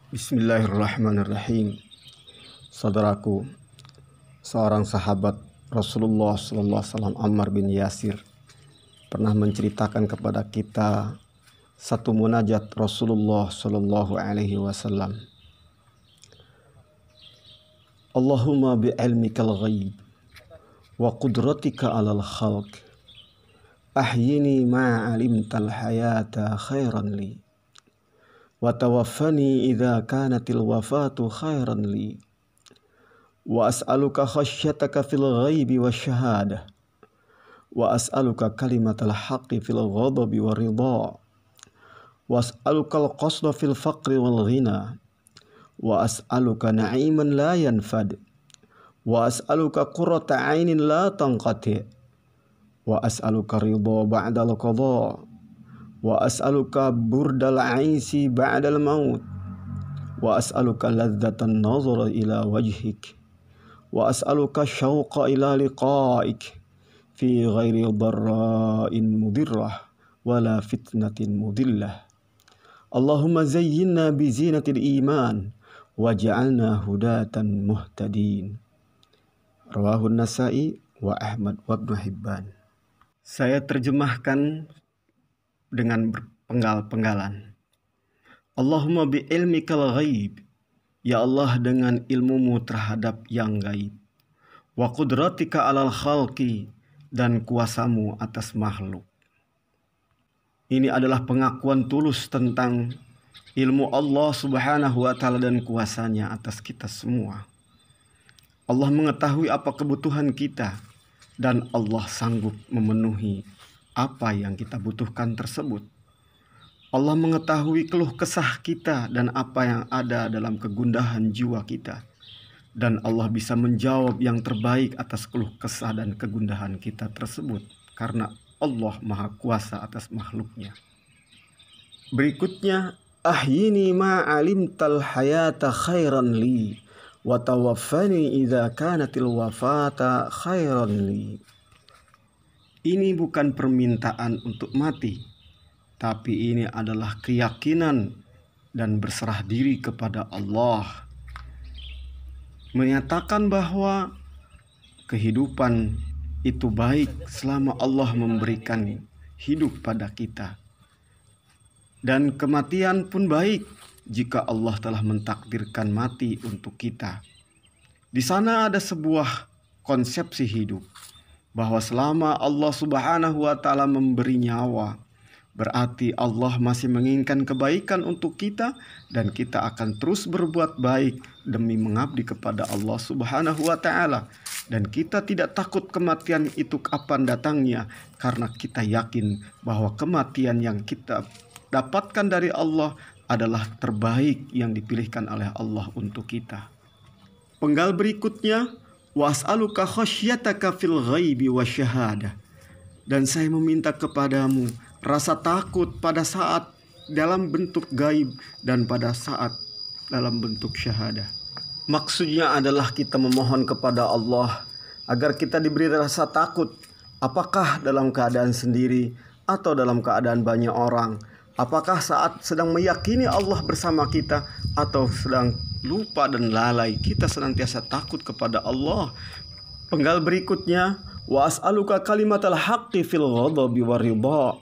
Bismillahirrahmanirrahim. Saudaraku, seorang sahabat Rasulullah SAW, Ammar bin Yasir, pernah menceritakan kepada kita satu munajat Rasulullah SAW. Allahumma bi'ilmikal ghaib wa qudratika alal khalq ahyini ma'alimtal hayata khairan li wa tawaffani idza kanatil wafatu khairan li wa as'aluka khasyataka fil ghaibi wasyahadah wa as'aluka kalimatal haqqi fil ghadabi waridha wa as'aluka al-qasda fil faqri wal ghina wa as'aluka na'iman la yanfad wa as'aluka qurrata 'ainin la tanqati wa as'aluka ridha ba'dal qada wa as'aluka burdal 'aisi ba'dal maut wa as'aluka ladzatan nazara ila wajhik wa as'aluka syauqa ila liqa'ik fi ghairi dharra'in mudirrah wala fitnatin mudillah. Allahumma zayyinna bi zinatil iman waj'alna hudatan muhtadin. Rawahun Nasa'i wa Ahmad wa Ibnu Hibban. Saya terjemahkan dengan penggal-penggalan. Allahumma bi ilmikal ghaib, ya Allah dengan ilmumu terhadap yang gaib. Wa qudratika alal khalqi, dan kuasamu atas makhluk. Ini adalah pengakuan tulus tentang ilmu Allah Subhanahu wa ta'ala dan kuasanya atas kita semua. Allah mengetahui apa kebutuhan kita dan Allah sanggup memenuhi apa yang kita butuhkan tersebut. Allah mengetahui keluh kesah kita dan apa yang ada dalam kegundahan jiwa kita. Dan Allah bisa menjawab yang terbaik atas keluh kesah dan kegundahan kita tersebut. Karena Allah Maha Kuasa atas makhluknya. Berikutnya, ahyini ma'alimtal hayata khairan li wa tawaffani idza kanatil wafata khairan li. Ini bukan permintaan untuk mati, tapi ini adalah keyakinan dan berserah diri kepada Allah. Menyatakan bahwa kehidupan itu baik selama Allah memberikan hidup pada kita. Dan kematian pun baik jika Allah telah mentakdirkan mati untuk kita. Di sana ada sebuah konsepsi hidup, bahwa selama Allah Subhanahu wa ta'ala memberi nyawa, berarti Allah masih menginginkan kebaikan untuk kita dan kita akan terus berbuat baik demi mengabdi kepada Allah Subhanahu wa ta'ala. Dan kita tidak takut kematian itu kapan datangnya, karena kita yakin bahwa kematian yang kita dapatkan dari Allah adalah terbaik yang dipilihkan oleh Allah untuk kita. Penggal berikutnya, was'aluka khasyataka fil ghaibi wasyahadah. Dan saya meminta kepadamu rasa takut pada saat dalam bentuk gaib dan pada saat dalam bentuk syahadah. Maksudnya adalah kita memohon kepada Allah agar kita diberi rasa takut, apakah dalam keadaan sendiri atau dalam keadaan banyak orang. Apakah saat sedang meyakini Allah bersama kita atau sedang lupa dan lalai, kita senantiasa takut kepada Allah. Penggal berikutnya, wa as'aluka kalimatal haqqi fil ghadabi waridha.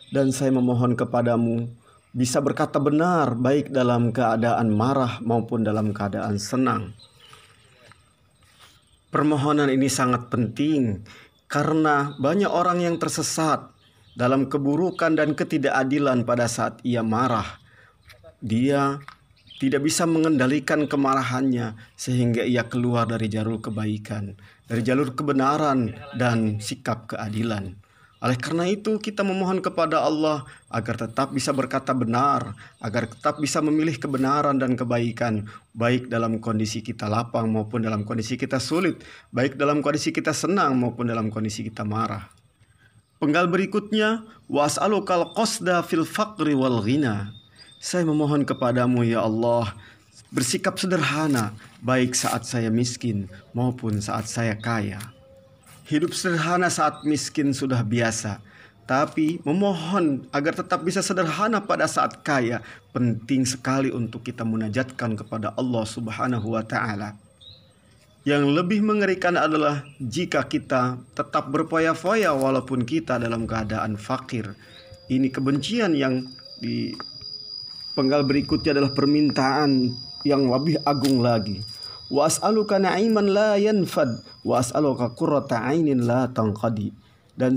Dan saya memohon kepadamu bisa berkata benar baik dalam keadaan marah maupun dalam keadaan senang. Permohonan ini sangat penting karena banyak orang yang tersesat dalam keburukan dan ketidakadilan pada saat ia marah. Dia tidak bisa mengendalikan kemarahannya sehingga ia keluar dari jalur kebaikan, dari jalur kebenaran dan sikap keadilan. Oleh karena itu kita memohon kepada Allah agar tetap bisa berkata benar, agar tetap bisa memilih kebenaran dan kebaikan, baik dalam kondisi kita lapang maupun dalam kondisi kita sulit, baik dalam kondisi kita senang maupun dalam kondisi kita marah. Penggal berikutnya, was'alukal qasda fil faqri wal ghina. Saya memohon kepadamu ya Allah, bersikap sederhana baik saat saya miskin maupun saat saya kaya. Hidup sederhana saat miskin sudah biasa, tapi memohon agar tetap bisa sederhana pada saat kaya. Penting sekali untuk kita munajatkan kepada Allah Subhanahu wa Ta'ala. Yang lebih mengerikan adalah jika kita tetap berfoya-foya walaupun kita dalam keadaan fakir. Ini kebencian yang di penggal berikutnya adalah permintaan yang lebih agung lagi. Wa as'aluka na'iman la yanfad wa as'aluka qurrata 'ainin la tanqadi. Dan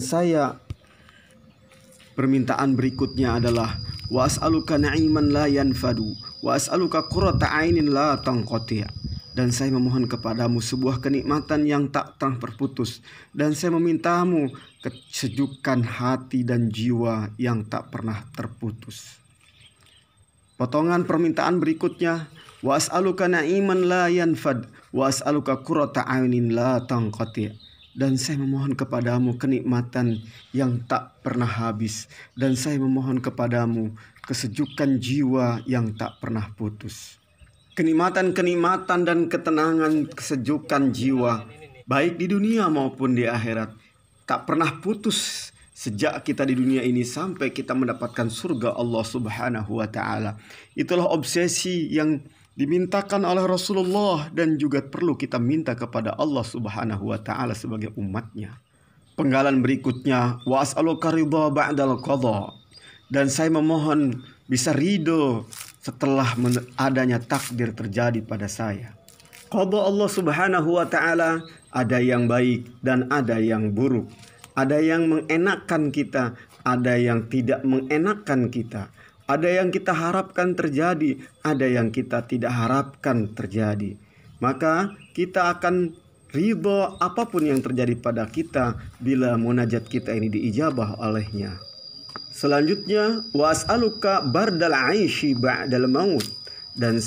permintaan berikutnya adalah wa as'aluka na'iman la yanfadu wa as'aluka qurrata 'ainin la tanqati. Dan saya memohon kepadamu sebuah kenikmatan yang tak pernah berputus, dan saya memintamu kesejukan hati dan jiwa yang tak pernah terputus. Potongan permintaan berikutnya, wa as'aluka na'iman la yanfad wa as'aluka qurrata 'ainin la tanqati. Dan saya memohon kepadamu kenikmatan yang tak pernah habis, dan saya memohon kepadamu kesejukan jiwa yang tak pernah putus. Kenikmatan-kenikmatan dan ketenangan, kesejukan jiwa baik di dunia maupun di akhirat tak pernah putus sejak kita di dunia ini sampai kita mendapatkan surga Allah Subhanahu wa Ta'ala. Itulah obsesi yang dimintakan oleh Rasulullah dan juga perlu kita minta kepada Allah Subhanahu wa Ta'ala sebagai umatnya. Penggalan berikutnya, wa as'aluka ridha ba'dal qadha. Dan saya memohon bisa ridho setelah adanya takdir terjadi pada saya. Qadha Allah Subhanahu wa Ta'ala ada yang baik dan ada yang buruk. Ada yang mengenakkan kita, ada yang tidak mengenakkan kita. Ada yang kita harapkan terjadi, ada yang kita tidak harapkan terjadi. Maka kita akan ridho apapun yang terjadi pada kita bila munajat kita ini diijabah olehnya. Selanjutnya, wa as'aluka bardal 'aishi ba'dal maut. Dan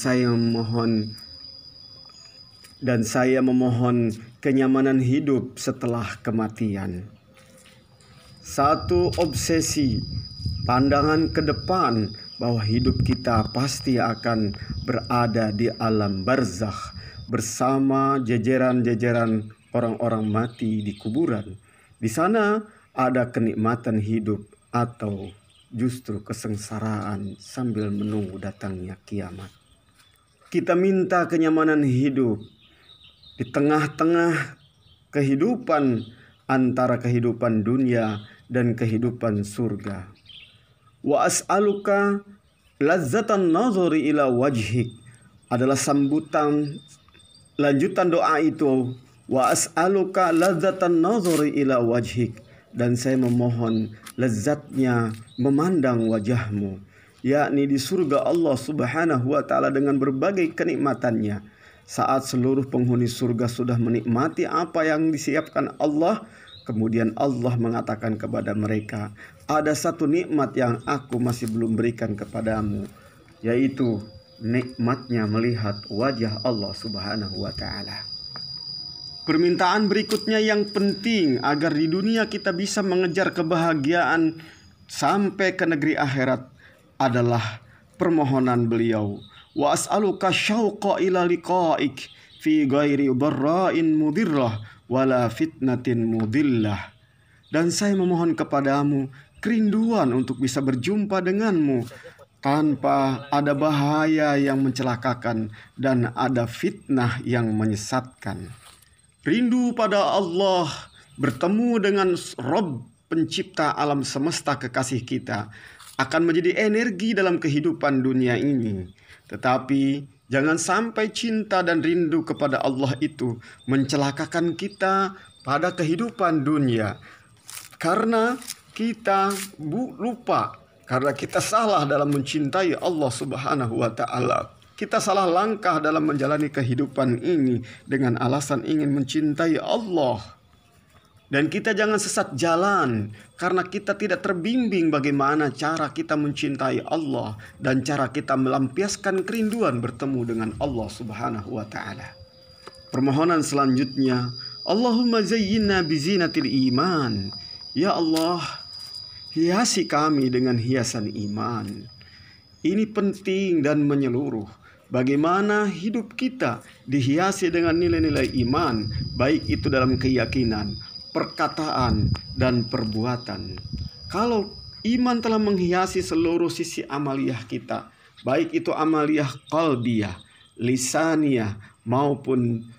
saya memohon kenyamanan hidup setelah kematian. Satu obsesi, pandangan ke depan bahwa hidup kita pasti akan berada di alam barzakh bersama jajaran-jajaran orang-orang mati di kuburan. Di sana ada kenikmatan hidup atau justru kesengsaraan sambil menunggu datangnya kiamat. Kita minta kenyamanan hidup di tengah-tengah kehidupan antara kehidupan dunia dan kehidupan surga. Wa as'aluka lazzatan nazari ila wajhik adalah lanjutan doa itu. Wa as'aluka lazzatan nazari ila wajhik. Dan saya memohon lezatnya memandang wajahmu, yakni di surga Allah Subhanahu wa Ta'ala dengan berbagai kenikmatannya. Saat seluruh penghuni surga sudah menikmati apa yang disiapkan Allah, kemudian Allah mengatakan kepada mereka, ada satu nikmat yang aku masih belum berikan kepadamu, yaitu nikmatnya melihat wajah Allah Subhanahu wa Ta'ala. Permintaan berikutnya yang penting agar di dunia kita bisa mengejar kebahagiaan sampai ke negeri akhirat adalah permohonan beliau. Wa as'aluka syauqa ila liqa'ik fi ghairi dharra'in mudirrah wala fitnatin mudillah. Dan saya memohon kepadamu kerinduan untuk bisa berjumpa denganmu tanpa ada bahaya yang mencelakakan dan ada fitnah yang menyesatkan. Rindu pada Allah, bertemu dengan Rabb pencipta alam semesta kekasih kita, akan menjadi energi dalam kehidupan dunia ini. Tetapi jangan sampai cinta dan rindu kepada Allah itu mencelakakan kita pada kehidupan dunia. Karena kita lupa, karena kita salah dalam mencintai Allah Subhanahu wa Ta'ala. Kita salah langkah dalam menjalani kehidupan ini dengan alasan ingin mencintai Allah. Dan kita jangan sesat jalan karena kita tidak terbimbing bagaimana cara kita mencintai Allah dan cara kita melampiaskan kerinduan bertemu dengan Allah Subhanahu wa Ta'ala. Permohonan selanjutnya, Allahumma zayyinna bizinatil iman. Ya Allah, hiasi kami dengan hiasan iman. Ini penting dan menyeluruh. Bagaimana hidup kita dihiasi dengan nilai-nilai iman, baik itu dalam keyakinan, perkataan, dan perbuatan. Kalau iman telah menghiasi seluruh sisi amaliyah kita, baik itu amaliyah qalbiyah, lisaniyah maupun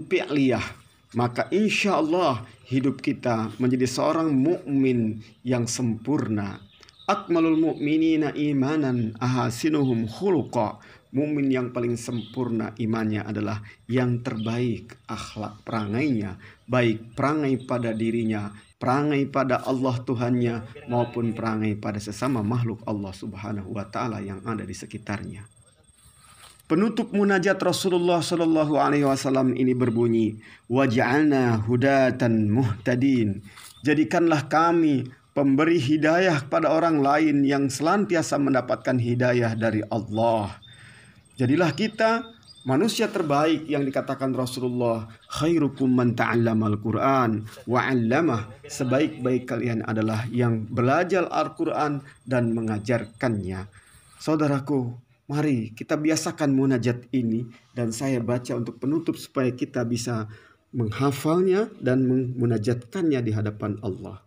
fi'liyah, maka insya Allah hidup kita menjadi seorang mukmin yang sempurna. Akmalul mu'minina imanan ahasinuhum khuluqa. Mukmin yang paling sempurna imannya adalah yang terbaik akhlak perangainya, baik perangai pada dirinya, perangai pada Allah Tuhannya, maupun perangai pada sesama makhluk Allah Subhanahu wa Ta'ala yang ada di sekitarnya. Penutup munajat Rasulullah Shallallahu Alaihi Wasallam ini berbunyi, waj'alna hudatan muhtadin. Jadikanlah kami pemberi hidayah kepada orang lain yang senantiasa mendapatkan hidayah dari Allah. Jadilah kita manusia terbaik yang dikatakan Rasulullah, khairukum man ta'allamal Qur'an wa 'allamah. Sebaik-baik kalian adalah yang belajar Al-Qur'an dan mengajarkannya. Saudaraku, mari kita biasakan munajat ini, dan saya baca untuk penutup supaya kita bisa menghafalnya dan memunajatkannya di hadapan Allah.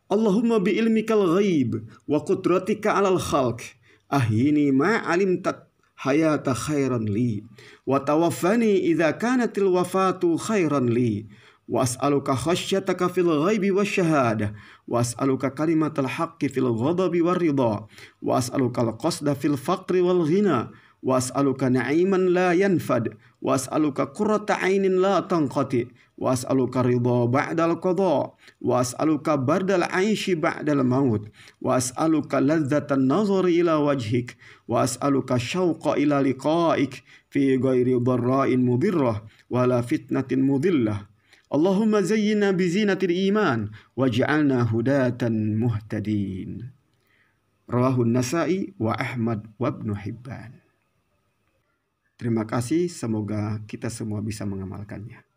Allahumma bi ilmikal ghaib wa qudratika 'alal khalq ahyini ma 'alimtat hayata khairan li wa tawaffani idza kanatil wafatu khairan li wa as'aluka khasyataka fil ghaibi wasyahadah wa as'aluka kalimatal haqqi fil ghadabi war ridha wa as'aluka al qasda fil faqri wal ghina wa as'aluka na'iman la yanfad wa as'aluka qurrata 'ainin la tanqati wa as'aluka ridha ba'dal qada wa as'aluka bardal 'aishi ba'dal maut wa as'aluka ladzatan nazari ila wajhik wa as'aluka syauqa ila liqa'ik fi ghairi dharra'in mudirrah wala fitnatin mudillah. Allahumma zayyina bizinatil iman waj'alna hudatan muhtadin. Rawahun Nasa'i wa Ahmad wa Ibnu Hibban. Terima kasih, semoga kita semua bisa mengamalkannya.